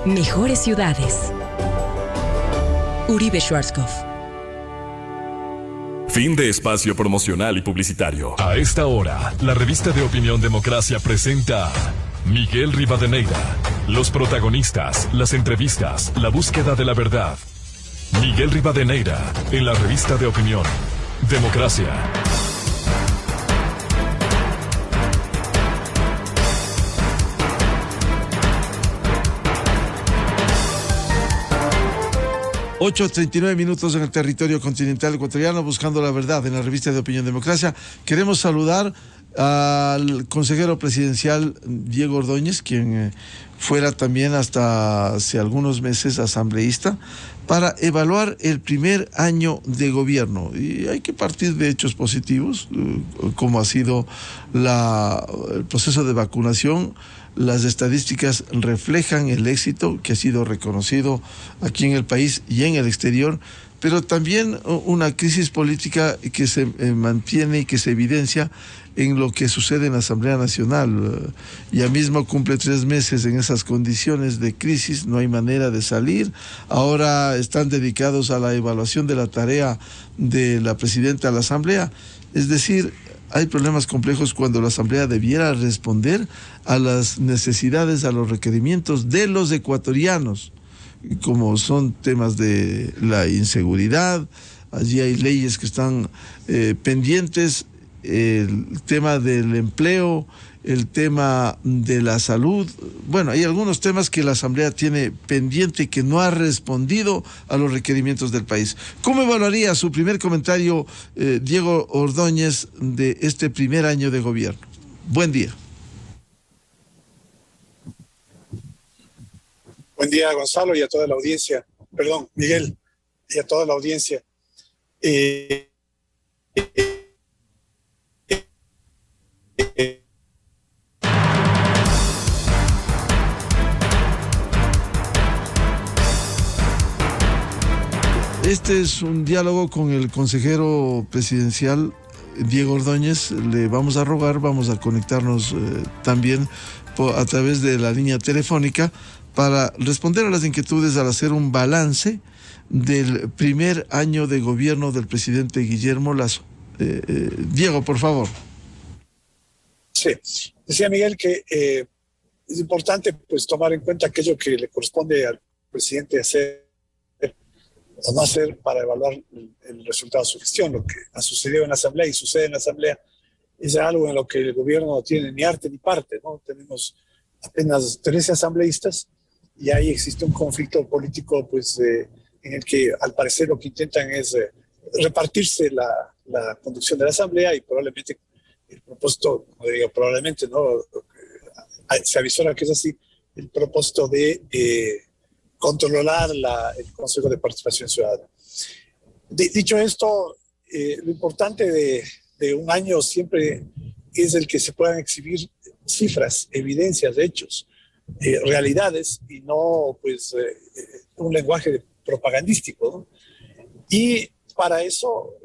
Mejores ciudades. Uribe Schwarzkopf. Fin de espacio promocional y publicitario. A esta hora, la revista de Opinión Democracia presenta Miguel Rivadeneira. Los protagonistas, las entrevistas, la búsqueda de la verdad. Miguel Rivadeneira, en la revista de Opinión Democracia. (8:39) en el territorio continental ecuatoriano, buscando la verdad en la revista de Opinión Democracia. Queremos saludar al consejero presidencial Diego Ordóñez, quien fuera también hasta hace algunos meses asambleísta, para evaluar el primer año de gobierno. Y hay que partir de hechos positivos, como ha sido el proceso de vacunación. Las estadísticas reflejan el éxito que ha sido reconocido aquí en el país y en el exterior, pero también una crisis política que se mantiene y que se evidencia en lo que sucede en la Asamblea Nacional. Ya mismo cumple 3 meses en esas condiciones de crisis, no hay manera de salir. Ahora están dedicados a la evaluación de la tarea de la presidenta de la Asamblea. Es decir, hay problemas complejos cuando la Asamblea debiera responder a las necesidades, a los requerimientos de los ecuatorianos, como son temas de la inseguridad. Allí hay leyes que están pendientes, el tema del empleo, el tema de la salud. Bueno, hay algunos temas que la Asamblea tiene pendiente y que no ha respondido a los requerimientos del país. ¿Cómo evaluaría su primer comentario, Diego Ordóñez, de este primer año de gobierno? Buen día. Buen día, Gonzalo, y a toda la audiencia. Perdón, Miguel, y a toda la audiencia. Este es un diálogo con el consejero presidencial Diego Ordóñez. Le vamos a rogar, vamos a conectarnos también a través de la línea telefónica para responder a las inquietudes al hacer un balance del primer año de gobierno del presidente Guillermo Lasso. Diego, por favor. Sí, decía Miguel que es importante pues tomar en cuenta aquello que le corresponde al presidente hacer o no hacer para evaluar el resultado de su gestión. Lo que ha sucedido en la Asamblea y sucede en la Asamblea es algo en lo que el gobierno no tiene ni arte ni parte, ¿no? Tenemos apenas 13 asambleístas y ahí existe un conflicto político pues, en el que al parecer lo que intentan es repartirse la conducción de la Asamblea y probablemente el propósito, no digo probablemente, ¿no? Se avisora que es así, el propósito de controlar el Consejo de Participación Ciudadana. Dicho esto, lo importante de un año siempre es el que se puedan exhibir cifras, evidencias, hechos, realidades y no pues un lenguaje propagandístico, ¿no? Y para eso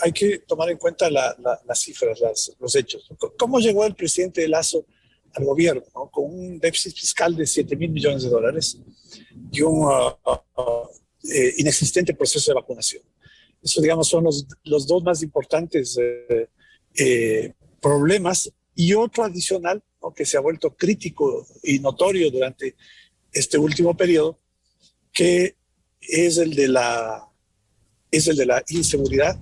hay que tomar en cuenta las cifras, los hechos. ¿Cómo llegó el presidente Lasso al gobierno, ¿no? Con un déficit fiscal de $7,000 millones y un inexistente proceso de vacunación? Eso, digamos, son los dos más importantes problemas. Y otro adicional, ¿no? Que se ha vuelto crítico y notorio durante este último periodo, que es el de la inseguridad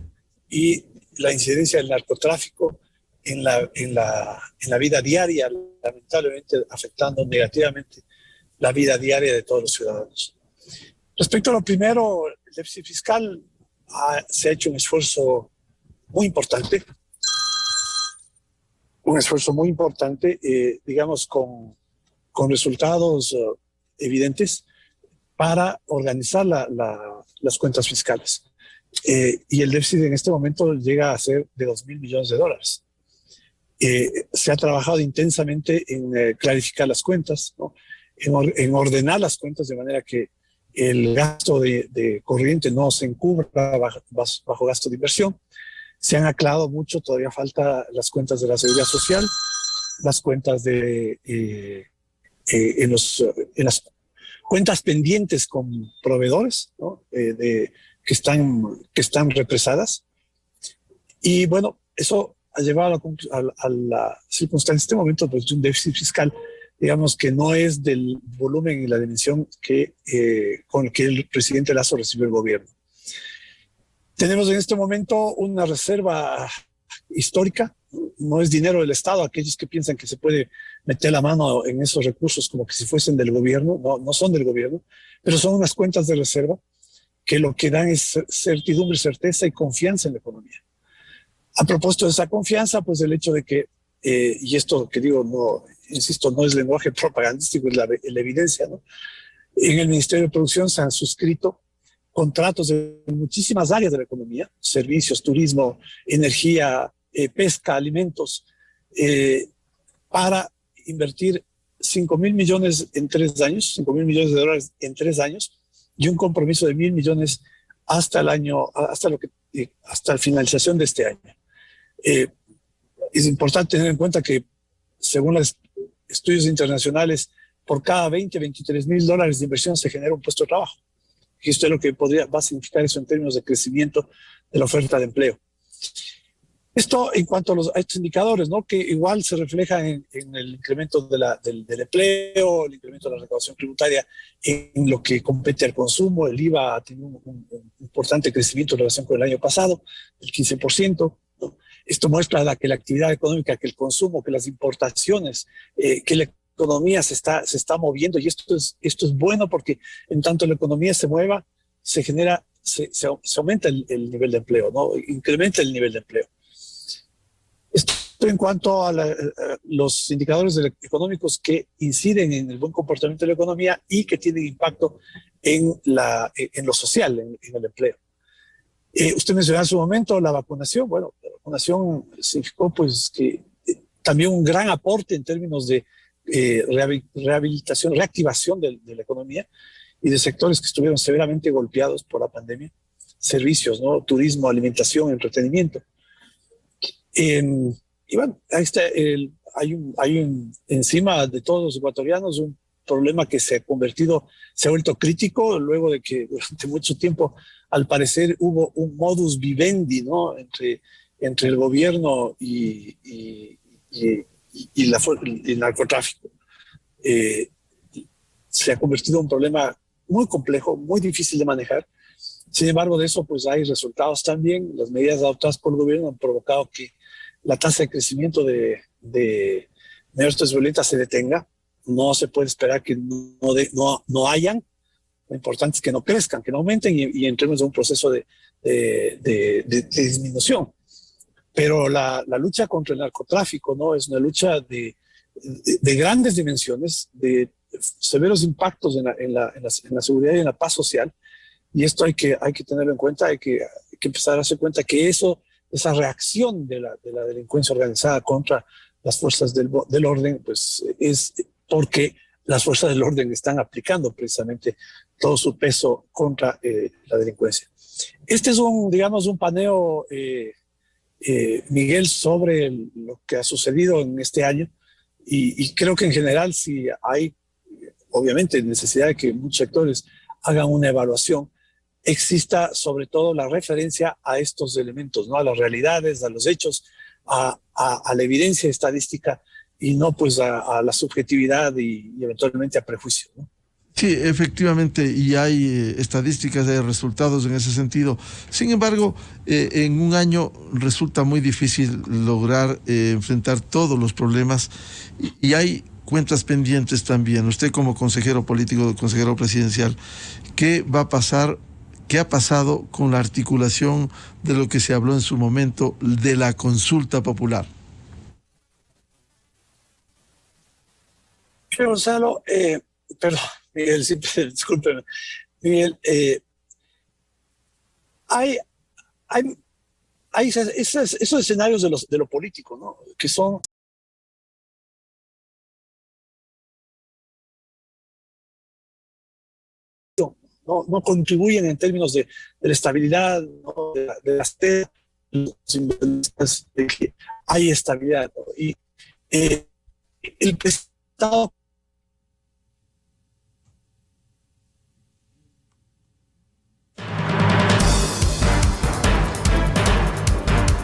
y la incidencia del narcotráfico en la vida diaria, lamentablemente afectando negativamente la vida diaria de todos los ciudadanos. Respecto a lo primero, el déficit fiscal, se ha hecho un esfuerzo muy importante, digamos, con resultados evidentes para organizar las cuentas fiscales. Y el déficit en este momento llega a ser de $2,000 millones. Se ha trabajado intensamente en clarificar las cuentas, ¿no? En ordenar las cuentas de manera que el gasto de corriente no se encubra bajo gasto de inversión. Se han aclarado mucho, todavía falta las cuentas de la Seguridad Social, las cuentas de en las cuentas pendientes con proveedores, ¿no? Que están represadas. Y bueno, eso ha llevado a la circunstancia en este momento pues, de un déficit fiscal, digamos que no es del volumen y la dimensión con el que el presidente Lasso recibió el gobierno. Tenemos en este momento una reserva histórica, no es dinero del Estado. Aquellos que piensan que se puede meter la mano en esos recursos como que si fuesen del gobierno, no son del gobierno, pero son unas cuentas de reserva que lo que dan es certidumbre, certeza y confianza en la economía. A propósito de esa confianza, pues el hecho de que, y esto que digo, no, insisto, no es lenguaje propagandístico, es la evidencia, ¿no? En el Ministerio de Producción se han suscrito contratos de muchísimas áreas de la economía, servicios, turismo, energía, pesca, alimentos, para invertir 5.000 millones en 3 años, 5.000 millones de dólares en 3 años, y un compromiso de 1.000 millones hasta la finalización de este año. Es importante tener en cuenta que, según los estudios internacionales, por cada 23 mil dólares de inversión se genera un puesto de trabajo. Y esto es lo que va a significar eso en términos de crecimiento de la oferta de empleo. Esto en cuanto a estos indicadores, ¿no? Que igual se reflejan en el incremento del empleo, el incremento de la recaudación tributaria, en lo que compete al consumo. El IVA ha tenido un importante crecimiento en relación con el año pasado, el 15%. ¿No? Esto muestra que la actividad económica, que el consumo, que las importaciones, que la economía se está moviendo, y esto es bueno porque en tanto la economía se mueva, se aumenta el nivel de empleo, ¿no? Incrementa el nivel de empleo. Esto en cuanto a los indicadores económicos que inciden en el buen comportamiento de la economía y que tienen impacto en lo social, en el empleo. Usted mencionó en su momento la vacunación. Bueno, la vacunación significó pues que también un gran aporte en términos de rehabilitación, reactivación de la economía y de sectores que estuvieron severamente golpeados por la pandemia. Servicios, ¿no? Turismo, alimentación, entretenimiento. Y bueno, ahí está, hay encima de todos los ecuatorianos un problema que se ha vuelto crítico luego de que durante mucho tiempo, al parecer, hubo un modus vivendi, ¿no? entre el gobierno y el narcotráfico. Se ha convertido en un problema muy complejo, muy difícil de manejar. Sin embargo, de eso pues hay resultados también. Las medidas adoptadas por el gobierno han provocado que la tasa de crecimiento de muertes violentas se detenga. No se puede esperar que no hayan. Lo importante es que no crezcan, que no aumenten y entremos en un proceso de disminución. Pero la lucha contra el narcotráfico, ¿no? Es una lucha de grandes dimensiones, de severos impactos en la seguridad y en la paz social. Y esto hay que tenerlo en cuenta, hay que empezar a darse cuenta que esa reacción de la delincuencia organizada contra las fuerzas del orden, pues es porque las fuerzas del orden están aplicando precisamente todo su peso contra la delincuencia. Este es un paneo, Miguel, sobre lo que ha sucedido en este año y creo que en general sí hay, obviamente, necesidad de que muchos sectores hagan una evaluación, exista sobre todo la referencia a estos elementos, ¿no? A las realidades, a los hechos, a la evidencia estadística y no pues a la subjetividad y eventualmente a prejuicios, ¿no? Sí, efectivamente, y hay estadísticas, hay resultados en ese sentido. Sin embargo, en un año resulta muy difícil lograr enfrentar todos los problemas y hay cuentas pendientes también. Usted como consejero político, consejero presidencial, ¿qué va a pasar? ¿Qué ha pasado con la articulación de lo que se habló en su momento de la consulta popular? Gonzalo, perdón, Miguel, discúlpeme. Miguel, hay esos escenarios de lo político, ¿no? Que son no contribuyen en términos de la estabilidad, ¿no? de las de que hay estabilidad, ¿no? Y el Estado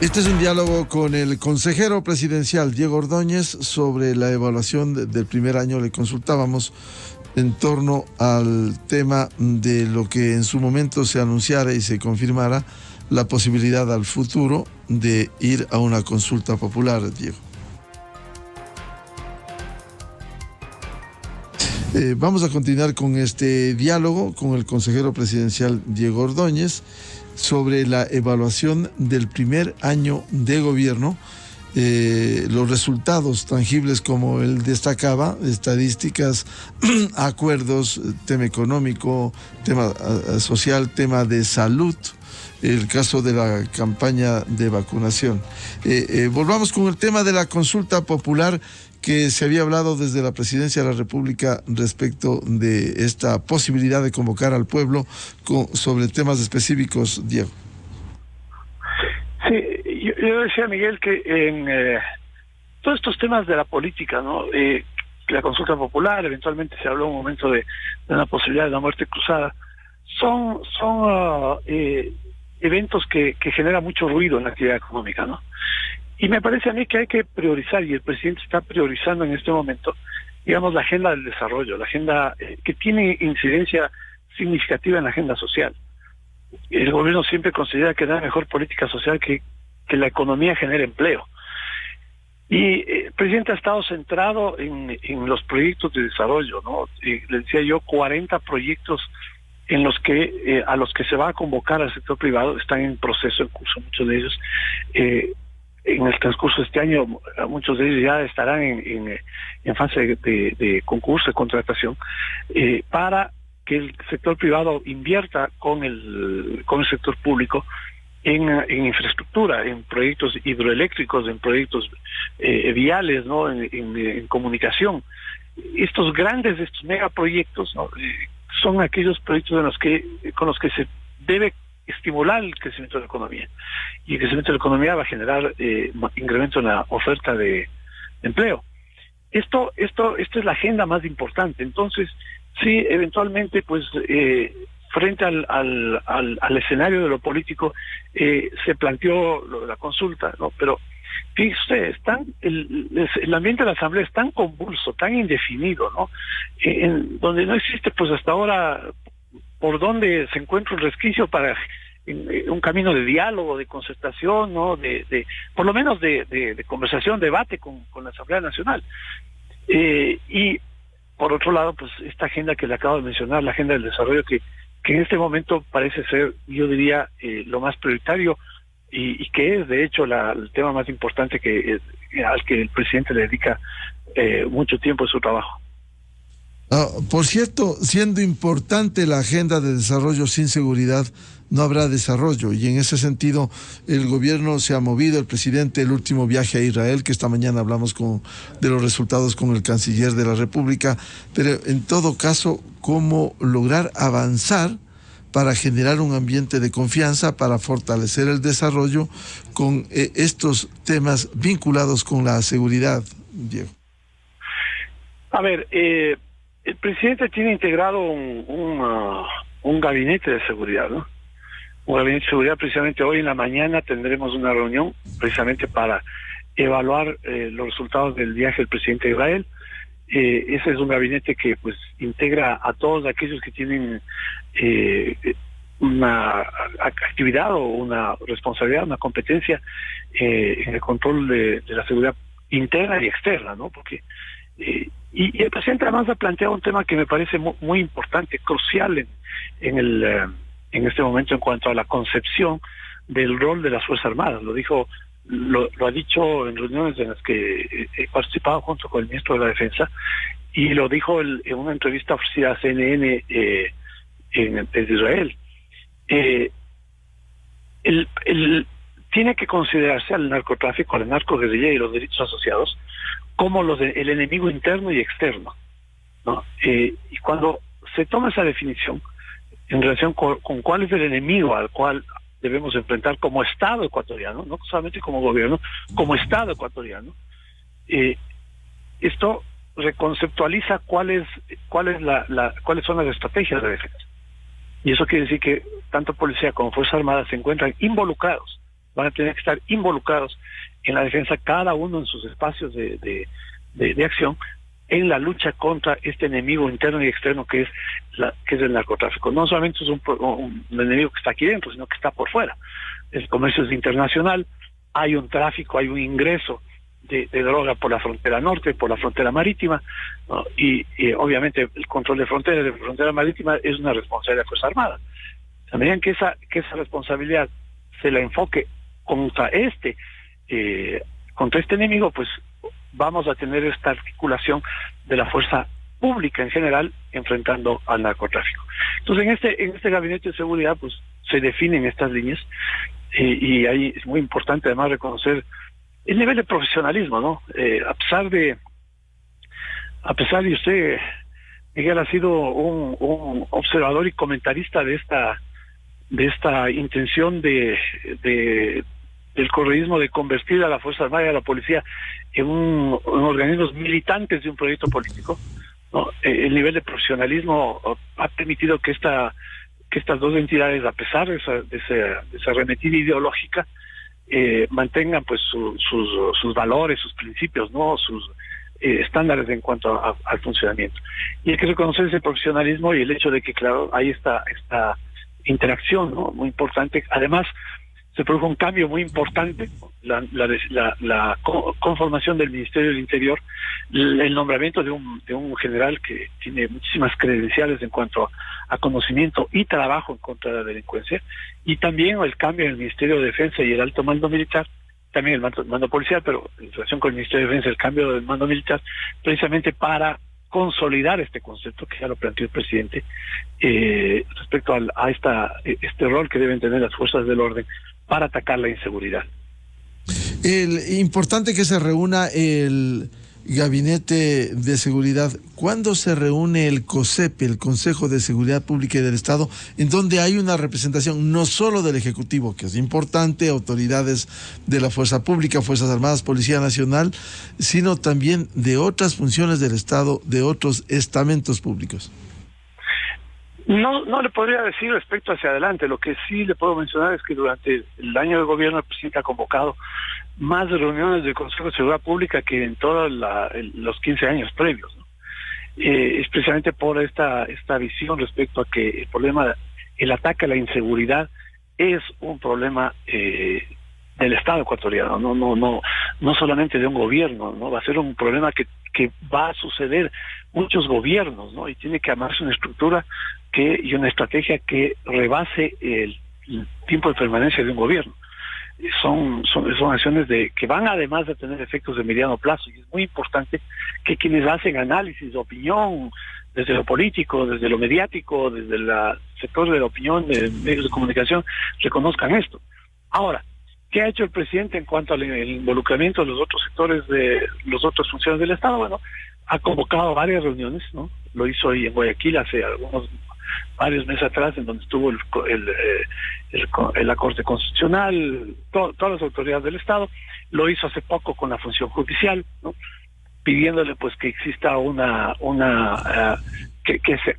Este es un diálogo con el consejero presidencial Diego Ordóñez sobre la evaluación del primer año. Le consultábamos en torno al tema de lo que en su momento se anunciara y se confirmara la posibilidad al futuro de ir a una consulta popular, Diego. Vamos a continuar con este diálogo con el consejero presidencial Diego Ordóñez sobre la evaluación del primer año de gobierno, los resultados tangibles como él destacaba, estadísticas, acuerdos, tema económico, tema social, tema de salud, el caso de la campaña de vacunación. Volvamos con el tema de la consulta popular que se había hablado desde la Presidencia de la República respecto de esta posibilidad de convocar al pueblo sobre temas específicos, Diego. Sí, yo decía, Miguel, que en todos estos temas de la política, ¿no? La consulta popular, eventualmente se habló un momento de una posibilidad de una muerte cruzada, son eventos que generan mucho ruido en la actividad económica, ¿no? Y me parece a mí que hay que priorizar, y el presidente está priorizando en este momento, digamos, la agenda del desarrollo, la agenda que tiene incidencia significativa en la agenda social. El gobierno siempre considera que da mejor política social que la economía genere empleo. Y el presidente ha estado centrado en los proyectos de desarrollo, ¿no? Le decía yo, 40 proyectos en los que a los que se va a convocar al sector privado, están en proceso, en curso muchos de ellos. En el transcurso de este año, muchos de ellos ya estarán en fase de concurso, de contratación, para que el sector privado invierta con el sector público en infraestructura, en proyectos hidroeléctricos, en proyectos viales, ¿no? En comunicación. Estos megaproyectos, ¿no? Son aquellos proyectos con los que se debe estimular el crecimiento de la economía, y el crecimiento de la economía va a generar incremento en la oferta de empleo. Esto es la agenda más importante. Entonces, sí, eventualmente, pues, frente al escenario de lo político, se planteó la consulta, ¿no? Pero fíjese, el ambiente de la Asamblea es tan convulso, tan indefinido, ¿no? Donde no existe, pues, hasta ahora por dónde se encuentra un resquicio para un camino de diálogo, de concertación, ¿no? Por lo menos de conversación, debate con la Asamblea Nacional. Y por otro lado, pues, esta agenda que le acabo de mencionar, la agenda del desarrollo, que en este momento parece ser, yo diría, lo más prioritario, y que es, de hecho, el tema más importante al que el presidente le dedica mucho tiempo en su trabajo. Por cierto, siendo importante la agenda de desarrollo, sin seguridad no habrá desarrollo, y en ese sentido el gobierno se ha movido. El presidente, el último viaje a Israel, que esta mañana hablamos de los resultados con el canciller de la República, pero en todo caso, ¿cómo lograr avanzar para generar un ambiente de confianza, para fortalecer el desarrollo con estos temas vinculados con la seguridad, Diego? A ver, el presidente tiene integrado un gabinete de seguridad, ¿no? Un gabinete de seguridad. Precisamente hoy en la mañana tendremos una reunión precisamente para evaluar los resultados del viaje del presidente de Israel. Ese es un gabinete que, pues, integra a todos aquellos que tienen una actividad o una responsabilidad, una competencia en el control de la seguridad interna y externa, ¿no? Porque y el presidente además ha planteado un tema que me parece muy importante, crucial en este momento en cuanto a la concepción del rol de las Fuerzas Armadas. Lo ha dicho en reuniones en las que he participado junto con el ministro de la Defensa, y lo dijo en una entrevista ofrecida a CNN desde Israel. Tiene que considerarse al narcotráfico, al narcoguerrilla y los delitos asociados como el enemigo interno y externo, ¿no? Y cuando se toma esa definición en relación con cuál es el enemigo al cual debemos enfrentar como Estado ecuatoriano, no solamente como gobierno, como Estado ecuatoriano, esto reconceptualiza cuáles son las estrategias de defensa. Y eso quiere decir que tanto policía como Fuerzas Armadas se encuentran involucrados van a tener que estar involucrados en la defensa, cada uno en sus espacios de acción, en la lucha contra este enemigo interno y externo que es el narcotráfico. No solamente es un enemigo que está aquí dentro, sino que está por fuera. El comercio es internacional, hay un tráfico, hay un ingreso de droga por la frontera norte, por la frontera marítima, ¿no? Y obviamente el control de frontera marítima es una responsabilidad de la Fuerza Armada. A medida que esa responsabilidad se la enfoque contra este enemigo, pues vamos a tener esta articulación de la fuerza pública en general enfrentando al narcotráfico. Entonces en este gabinete de seguridad pues se definen estas líneas y ahí es muy importante además reconocer el nivel de profesionalismo, ¿no? A pesar de usted, Miguel, ha sido un observador y comentarista de esta intención del correísmo de convertir a la Fuerza Armada y a la policía en organismos militantes de un proyecto político, ¿no? El nivel de profesionalismo ha permitido que estas dos entidades, a pesar de esa arremetida ideológica, mantengan pues sus valores, sus principios, ¿no? Sus estándares en cuanto al funcionamiento. Y hay que reconocer ese profesionalismo y el hecho de que, claro, hay esta interacción, ¿no? Muy importante. Además, se produjo un cambio muy importante, la conformación del Ministerio del Interior, el nombramiento de un general que tiene muchísimas credenciales en cuanto a conocimiento y trabajo en contra de la delincuencia, y también el cambio en el Ministerio de Defensa y el alto mando militar, también el mando policial, pero en relación con el Ministerio de Defensa, el cambio del mando militar, precisamente para consolidar este concepto que ya lo planteó el presidente respecto a este rol que deben tener las fuerzas del orden para atacar la inseguridad. Importante que se reúna el Gabinete de Seguridad. ¿Cuándo se reúne el COSEP, el Consejo de Seguridad Pública y del Estado, en donde hay una representación no solo del Ejecutivo, que es importante, autoridades de la Fuerza Pública, Fuerzas Armadas, Policía Nacional, sino también de otras funciones del Estado, de otros estamentos públicos? No le podría decir respecto hacia adelante. Lo que sí le puedo mencionar es que durante el año de gobierno el presidente ha convocado más reuniones del Consejo de Seguridad Pública que en todos los 15 años previos, ¿no? Especialmente por esta visión respecto a que el ataque a la inseguridad es un problema del Estado ecuatoriano, no solamente de un gobierno, ¿no? Va a ser un problema que va a suceder muchos gobiernos, ¿no? Y tiene que amarse una estructura y una estrategia que rebase el tiempo de permanencia de un gobierno. Son acciones que van además de tener efectos de mediano plazo, y es muy importante que quienes hacen análisis de opinión desde lo político, desde lo mediático, desde el sector de la opinión de medios de comunicación reconozcan esto. Ahora, ¿qué ha hecho el presidente en cuanto al involucramiento de los otros sectores de las otras funciones del Estado? Bueno, ha convocado varias reuniones, ¿no? Lo hizo hoy en Guayaquil hace varios meses atrás, en donde estuvo la Corte Constitucional, todas las autoridades del Estado. Lo hizo hace poco con la función judicial, ¿no? Pidiéndole pues que exista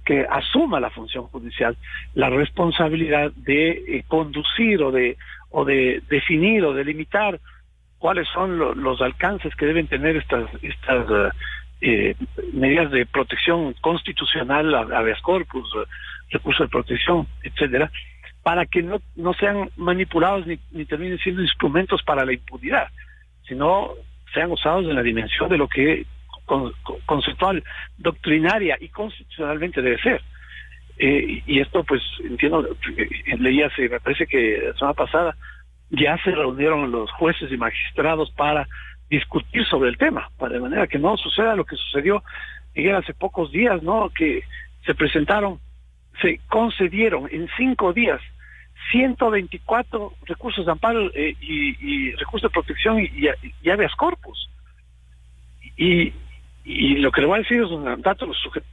que asuma la función judicial la responsabilidad de conducir o de definir o delimitar cuáles son los alcances que deben tener estas medidas de protección constitucional, habeas corpus, recursos de protección, etcétera, para que no sean manipulados ni terminen siendo instrumentos para la impunidad, sino sean usados en la dimensión de lo que conceptual, doctrinaria y constitucionalmente debe ser. Y esto, pues, entiendo, me parece que la semana pasada ya se reunieron los jueces y magistrados para discutir sobre el tema, de manera que no suceda lo que sucedió, Miguel, hace pocos días, ¿no? Que se concedieron en 5 días 124 recursos de amparo y recursos de protección y habeas corpus. Y lo que le voy a decir es un dato,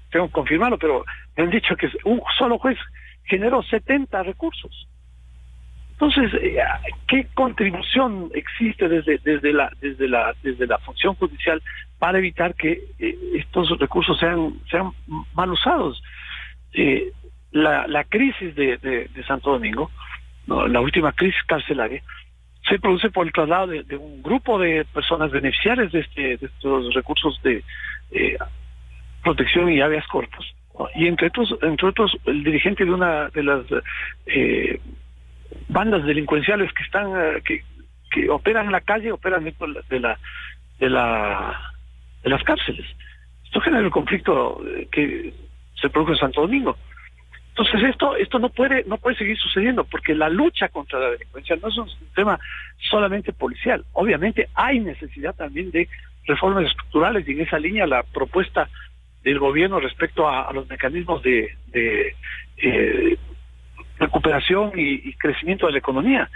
tengo que confirmarlo, pero me han dicho que un solo juez generó 70 recursos. Entonces, ¿qué contribución existe desde la función judicial para evitar que estos recursos sean mal usados? La crisis de Santo Domingo, ¿no? La última crisis carcelaria, se produce por el traslado de un grupo de personas beneficiarias de estos recursos de protección y habeas corpus, ¿no? Y entre otros el dirigente de una de las bandas delincuenciales que están que operan en la calle, operan dentro de las cárceles. Esto genera el conflicto que se produjo en Santo Domingo. Entonces esto no puede seguir sucediendo, porque la lucha contra la delincuencia no es un tema solamente policial. Obviamente hay necesidad también de reformas estructurales, y en esa línea la propuesta del gobierno respecto a los mecanismos de recuperación y crecimiento de la economía.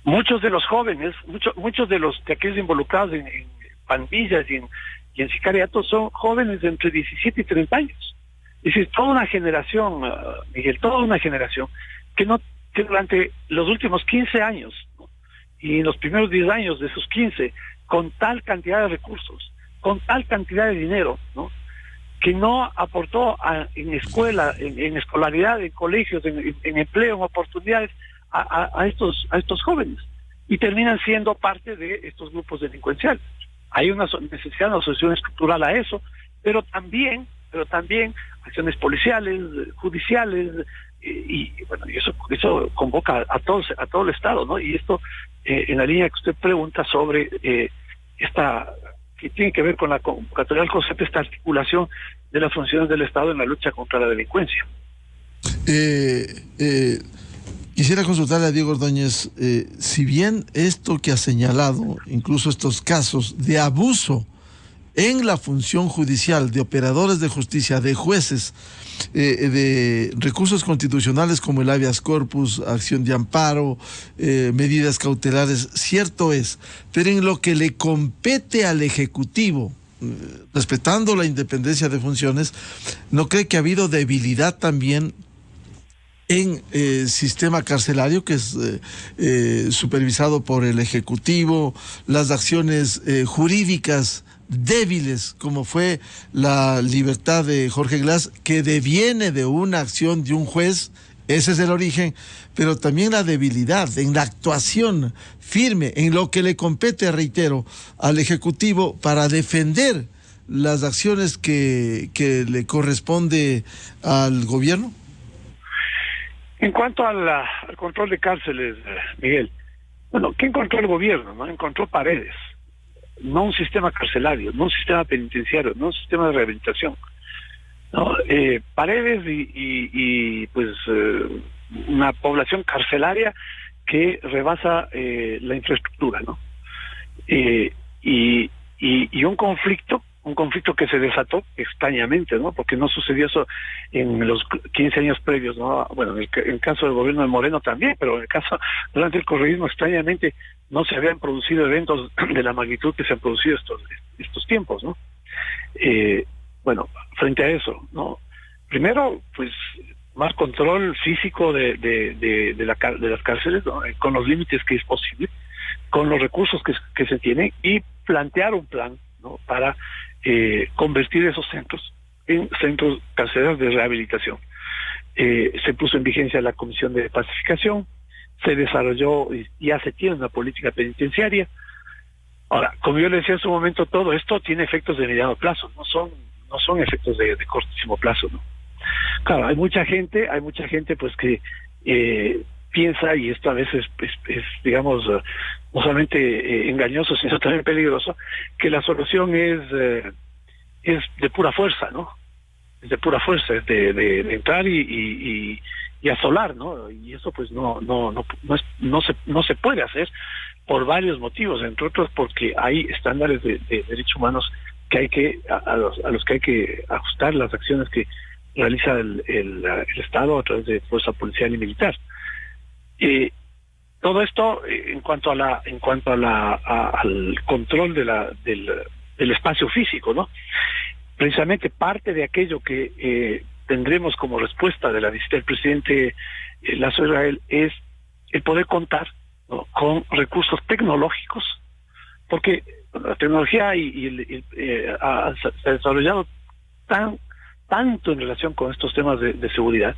Muchos de los jóvenes, muchos de aquellos involucrados en pandillas y en sicariatos son jóvenes de entre 17 y 30 años. Es decir, toda una generación, Miguel, toda una generación que durante los últimos 15 años, ¿no? Y en los primeros 10 años de esos 15, con tal cantidad de recursos, con tal cantidad de dinero, ¿no? Que no aportó en escuela, en escolaridad, en colegios, en empleo, en oportunidades a estos jóvenes, y terminan siendo parte de estos grupos delincuenciales. Hay una necesidad de una solución estructural a eso, pero también acciones policiales, judiciales, y bueno, y eso convoca a todo el Estado, ¿no? Y esto en la línea que usted pregunta sobre que tiene que ver con la convocatoria del concepto, esta articulación de las funciones del Estado en la lucha contra la delincuencia. Quisiera consultarle a Diego Ordóñez, si bien esto que ha señalado, incluso estos casos de abuso en la función judicial de operadores de justicia, de jueces, de recursos constitucionales como el habeas corpus, acción de amparo, medidas cautelares, cierto es, pero en lo que le compete al Ejecutivo, respetando la independencia de funciones, ¿no cree que ha habido debilidad también en sistema carcelario, que es supervisado por el Ejecutivo, las acciones jurídicas débiles, como fue la libertad de Jorge Glass, que deviene de una acción de un juez? Ese es el origen, pero también la debilidad en la actuación firme, en lo que le compete, reitero, al Ejecutivo para defender las acciones que le corresponde al gobierno. En cuanto al control de cárceles, Miguel, bueno, ¿qué encontró el gobierno? ¿No? Encontró paredes, no un sistema carcelario, no un sistema penitenciario, no un sistema de rehabilitación, ¿no? Paredes y una población carcelaria que rebasa la infraestructura, ¿no? Y un conflicto que se desató extrañamente, ¿no? Porque no sucedió eso en los 15 años previos, ¿no? Bueno, en el caso del gobierno de Moreno también, pero en el caso durante el correísmo, extrañamente no se habían producido eventos de la magnitud que se han producido estos tiempos, ¿no? Bueno, frente a eso, ¿no? Primero, pues, más control físico de las cárceles, ¿no? Con los límites que es posible, con los recursos que se tienen, y plantear un plan, ¿no? Para convertir esos centros en centros carcelarios de rehabilitación. Se puso en vigencia la Comisión de Pacificación, se desarrolló y ya se tiene una política penitenciaria. Ahora, como yo le decía en su momento, todo esto tiene efectos de mediano plazo, no son efectos de cortísimo plazo, ¿no? Claro, hay mucha gente pues que piensa, y esto a veces es digamos, no solamente engañoso, sino también peligroso, que la solución es de pura fuerza, ¿no? Es de pura fuerza, es de entrar y asolar, ¿no? Y eso pues no se puede hacer por varios motivos, entre otros porque hay estándares de derechos humanos que a los que hay que ajustar las acciones que realiza el Estado a través de fuerza policial y militar. Todo esto en cuanto al control del espacio físico, ¿no? Precisamente parte de aquello que tendremos como respuesta de la visita del presidente Lazo Israel es el poder contar, ¿no? Con recursos tecnológicos, porque la tecnología se ha desarrollado tanto en relación con estos temas de seguridad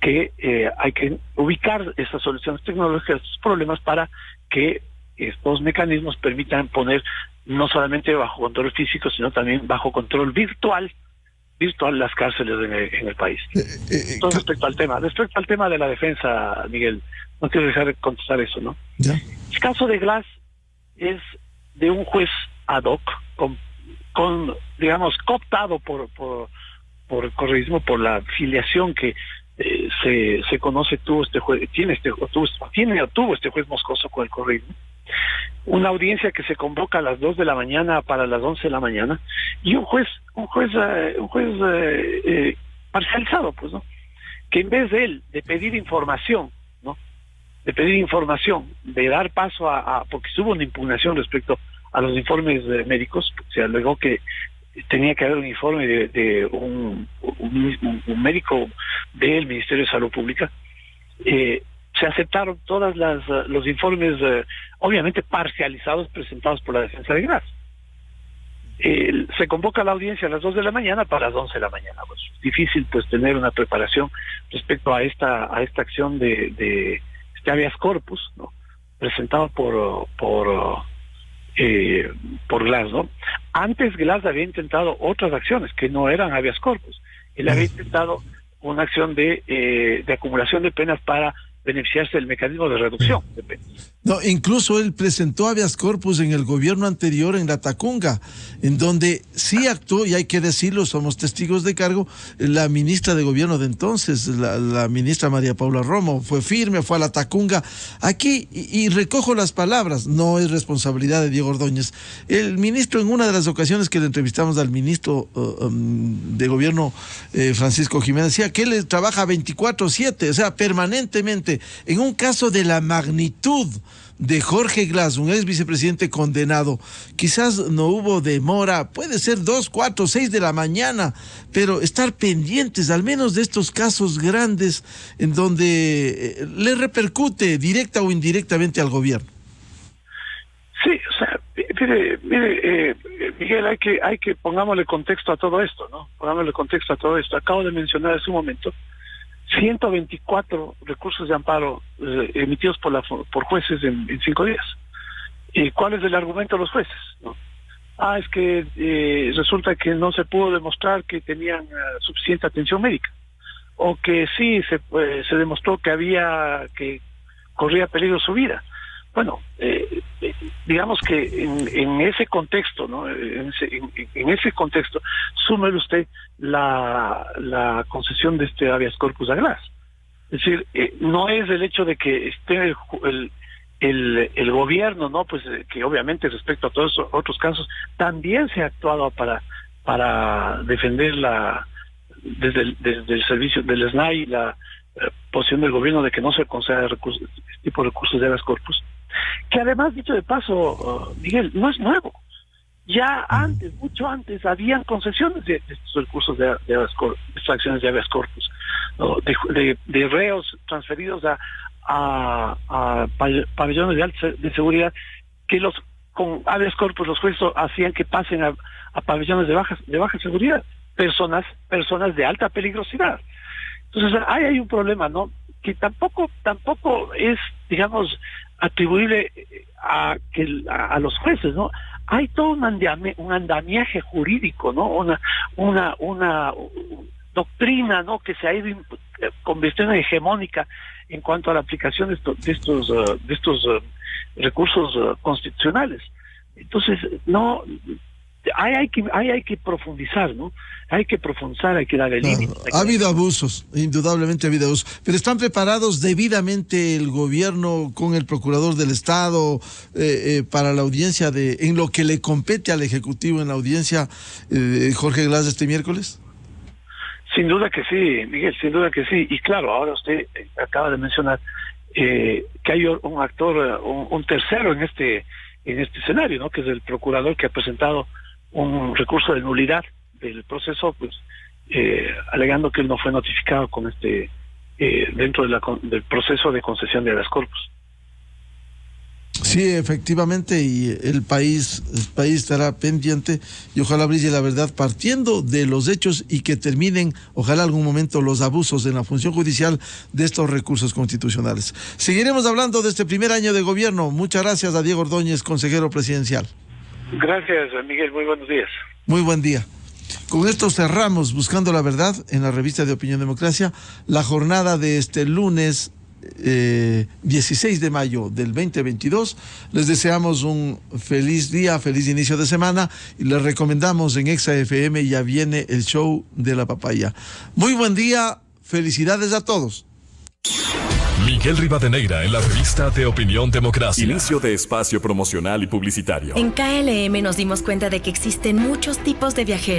que hay que ubicar esas soluciones tecnológicas, estos problemas, para que estos mecanismos permitan poner no solamente bajo control físico, sino también bajo control virtual las cárceles en el país. Entonces, respecto al tema de la defensa, Miguel, no quiero dejar de contestar eso, ¿no? ¿Ya? El caso de Glass es de un juez ad hoc, con digamos, cooptado por el correísmo, por la filiación que se conoce, tuvo este juez Moscoso con el correísmo. Una audiencia que se convoca a las 2 de la mañana para las 11 de la mañana, y un juez parcializado, pues, ¿no? Que en vez de él de pedir información, ¿no? De dar paso porque hubo una impugnación respecto a los informes médicos. Se alegó que tenía que haber un informe de un médico del Ministerio de Salud Pública. Se aceptaron todos los informes, obviamente parcializados, presentados por la defensa de Glass. Se convoca la audiencia a las 2 de la mañana para las 11 de la mañana. Pues difícil, pues, tener una preparación respecto a esta acción de este habeas corpus, ¿no? Presentado por Glass, ¿no? Antes Glass había intentado otras acciones que no eran habeas corpus. Él había intentado una acción de acumulación de penas para beneficiarse del mecanismo de reducción de penas. No, incluso él presentó habeas corpus en el gobierno anterior en Latacunga, en donde sí actuó, y hay que decirlo, somos testigos de cargo, la ministra de gobierno de entonces, la ministra María Paula Romo, fue firme, fue a Latacunga. Aquí, y recojo las palabras, no es responsabilidad de Diego Ordóñez. El ministro, en una de las ocasiones que le entrevistamos al ministro de gobierno, Francisco Jiménez, decía que él trabaja 24/7, o sea, permanentemente. En un caso de la magnitud de Jorge Glass, un ex vicepresidente condenado, quizás no hubo demora, puede ser 2, 4, 6 de la mañana, pero estar pendientes al menos de estos casos grandes en donde le repercute directa o indirectamente al gobierno. Sí, o sea, mire, Miguel, hay que pongámosle contexto a todo esto, ¿no? Acabo de mencionar hace un momento 124 recursos de amparo emitidos por jueces en 5 días. ¿Cuál es el argumento de los jueces? ¿No? Es que resulta que no se pudo demostrar que tenían suficiente atención médica, o que sí se demostró que corría peligro su vida. Bueno, digamos que en ese contexto, ¿no? En ese contexto, súmele usted la concesión de este habeas corpus a Glass. Es decir, no es el hecho de que esté el gobierno, ¿no? Pues que obviamente respecto a todos esos otros casos también se ha actuado para defender desde el servicio del SNAI la posición del gobierno de que no se conceda este tipo de recursos de habeas corpus. Que además, dicho de paso, Miguel, no es nuevo. Ya antes, mucho antes, habían concesiones de estos recursos de acciones de habeas corpus, ¿no? de reos transferidos a pabellones de seguridad, que con habeas corpus los jueces hacían que pasen a pabellones de baja seguridad, personas de alta peligrosidad. Entonces, ahí hay un problema, ¿no? Que tampoco es, digamos, atribuible a los jueces, ¿no? Hay todo un andamiaje jurídico, ¿no? Una doctrina, ¿no? Que se ha ido convirtiendo en hegemónica en cuanto a la aplicación de estos recursos constitucionales. Entonces, no, hay que profundizar, ¿no? Hay que darle límites. Ha habido abusos, indudablemente ha habido abusos, pero ¿están preparados debidamente el gobierno con el procurador del Estado para la audiencia en lo que le compete al Ejecutivo en la audiencia Jorge Glass este miércoles? Sin duda que sí, Miguel, sin duda que sí. Y claro, ahora usted acaba de mencionar que hay un actor, un tercero en este escenario, ¿no? Que es el procurador que ha presentado un recurso de nulidad del proceso, pues alegando que él no fue notificado con dentro del proceso de concesión de habeas corpus. Sí, efectivamente, y el país estará pendiente y ojalá brille la verdad partiendo de los hechos y que terminen, ojalá algún momento, los abusos en la función judicial de estos recursos constitucionales. Seguiremos hablando de este primer año de gobierno. Muchas gracias a Diego Ordóñez, consejero presidencial. Gracias, Miguel. Muy buenos días. Muy buen día. Con esto cerramos Buscando la Verdad en la revista de Opinión Democracia, la jornada de este lunes 16 de mayo del 2022. Les deseamos un feliz día, feliz inicio de semana y les recomendamos en Exa FM ya viene el show de la papaya. Muy buen día, felicidades a todos. Miguel Rivadeneira en la revista de Opinión Democracia. Inicio de espacio promocional y publicitario. En KLM nos dimos cuenta de que existen muchos tipos de viajeros.